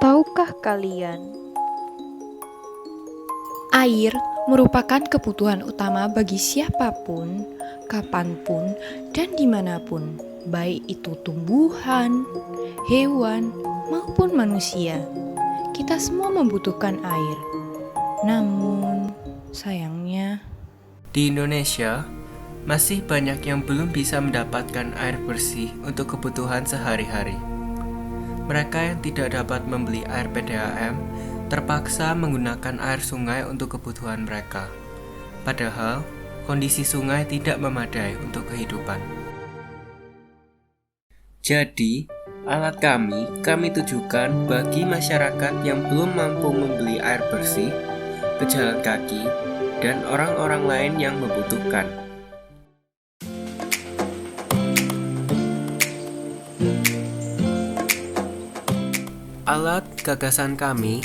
Tahukah kalian? Air merupakan kebutuhan utama bagi siapapun, kapanpun, dan dimanapun, baik itu tumbuhan, hewan, maupun manusia. Kita semua membutuhkan air. Namun, sayangnya, Di Indonesia, masih banyak yang belum bisa mendapatkan air bersih untuk kebutuhan sehari-hari. Mereka yang tidak dapat membeli air PDAM terpaksa menggunakan air sungai untuk kebutuhan mereka. Padahal, kondisi sungai tidak memadai untuk kehidupan. Jadi, alat kami tujukan bagi masyarakat yang belum mampu membeli air bersih, pejalan kaki, dan orang-orang lain yang membutuhkan. Alat gagasan kami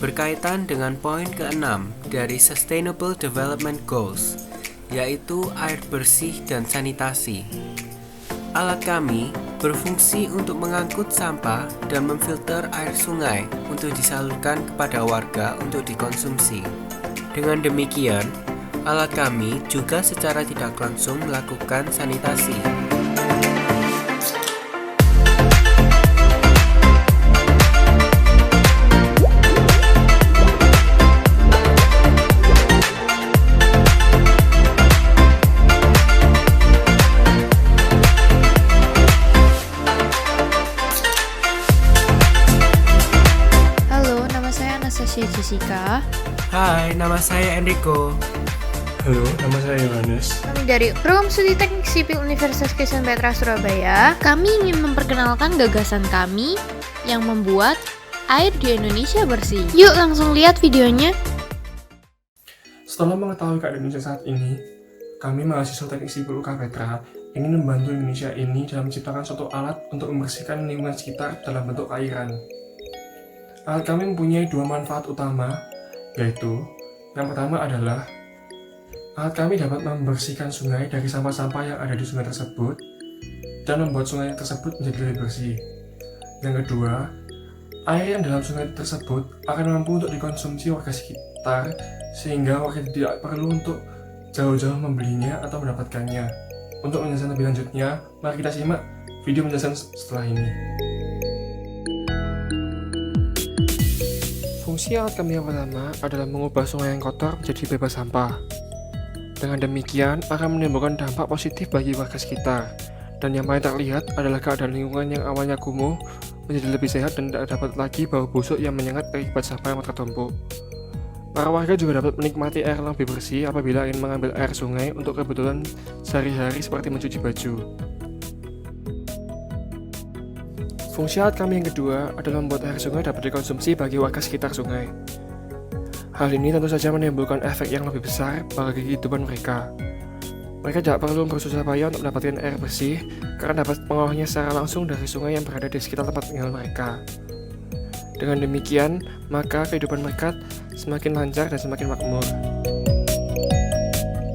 berkaitan dengan poin ke-6 dari Sustainable Development Goals, yaitu air bersih dan sanitasi. Alat kami berfungsi untuk mengangkut sampah dan memfilter air sungai untuk disalurkan kepada warga untuk dikonsumsi. Dengan demikian, alat kami juga secara tidak langsung melakukan sanitasi. halo, nama saya Anastasia Jessica. Hai, nama saya Enrico. Halo, nama saya Yohanes. Kami dari Program Studi Teknik Sipil Universitas Kristen Petra Surabaya. Kami ingin memperkenalkan gagasan kami yang membuat air di Indonesia bersih. Yuk langsung lihat videonya. Setelah mengetahui keadaan Indonesia saat ini, kami mahasiswa Teknik Sipil UK Petra ingin membantu Indonesia ini dalam menciptakan suatu alat untuk membersihkan lingkungan sekitar dalam bentuk airan. Alat kami mempunyai dua manfaat utama, yaitu yang pertama adalah alat kami dapat membersihkan sungai dari sampah-sampah yang ada di sungai tersebut dan membuat sungai tersebut menjadi lebih bersih. Yang kedua, air yang dalam sungai tersebut akan mampu untuk dikonsumsi warga sekitar sehingga warga tidak perlu untuk jauh-jauh membelinya atau mendapatkannya. Untuk penjelasan lebih lanjutnya, mari kita simak video penjelasan setelah ini. Fungsi alat kami yang pertama adalah mengubah sungai yang kotor menjadi bebas sampah. Dengan demikian, akan menimbulkan dampak positif bagi warga sekitar. Dan yang paling terlihat adalah keadaan lingkungan yang awalnya kumuh menjadi lebih sehat dan tidak dapat lagi bau busuk yang menyengat akibat sampah yang tertumpuk. Para warga juga dapat menikmati air yang lebih bersih apabila ingin mengambil air sungai untuk kebutuhan sehari-hari seperti mencuci baju. Fungsi alat kami yang kedua adalah membuat air sungai dapat dikonsumsi bagi warga sekitar sungai. Hal ini tentu saja menimbulkan efek yang lebih besar bagi kehidupan mereka. Mereka tidak perlu bersusah payah untuk mendapatkan air bersih karena dapat mengolahnya secara langsung dari sungai yang berada di sekitar tempat tinggal mereka. Dengan demikian, maka kehidupan mereka semakin lancar dan semakin makmur.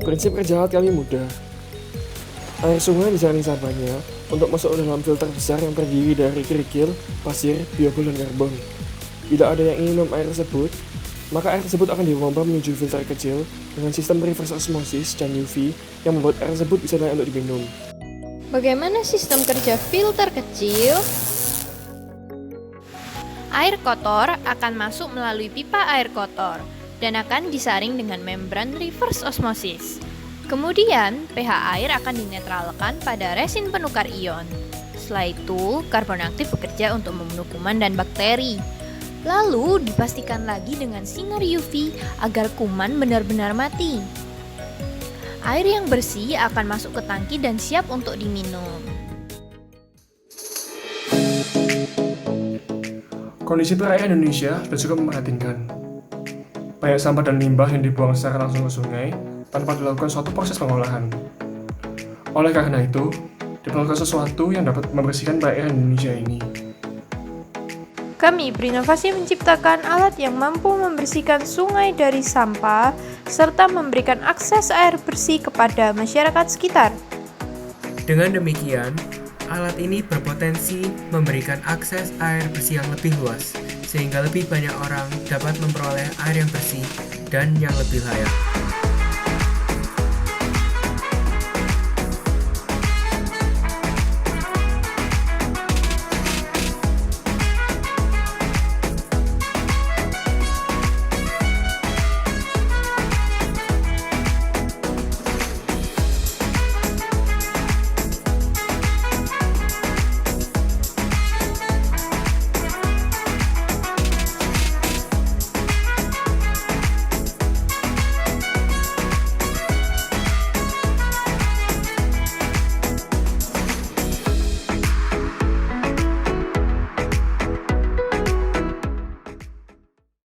Prinsip kerja alat kami mudah. Air sungai disaring sampahnya untuk masuk ke dalam filter besar yang terdiri dari kerikil, pasir, biobol, dan karbon. Bila ada yang ingin minum air tersebut, maka air tersebut akan dipompa menuju filter kecil dengan sistem reverse osmosis dan UV yang membuat air tersebut bisa layak untuk diminum. Bagaimana sistem kerja filter kecil? Air kotor akan masuk melalui pipa air kotor dan akan disaring dengan membran reverse osmosis. Kemudian, pH air akan dinetralkan pada resin penukar ion. Setelah itu, karbon aktif bekerja untuk membunuh kuman dan bakteri. Lalu, dipastikan lagi dengan sinar UV agar kuman benar-benar mati. Air yang bersih akan masuk ke tangki dan siap untuk diminum. Kondisi perairan Indonesia sudah cukup memprihatinkan. Banyak sampah dan limbah yang dibuang secara langsung ke sungai tanpa dilakukan suatu proses pengolahan. Oleh karena itu, diperlukan sesuatu yang dapat membersihkan perairan Indonesia ini. Kami berinovasi menciptakan alat yang mampu membersihkan sungai dari sampah serta memberikan akses air bersih kepada masyarakat sekitar. Dengan demikian, alat ini berpotensi memberikan akses air bersih yang lebih luas, sehingga lebih banyak orang dapat memperoleh air yang bersih dan yang lebih layak.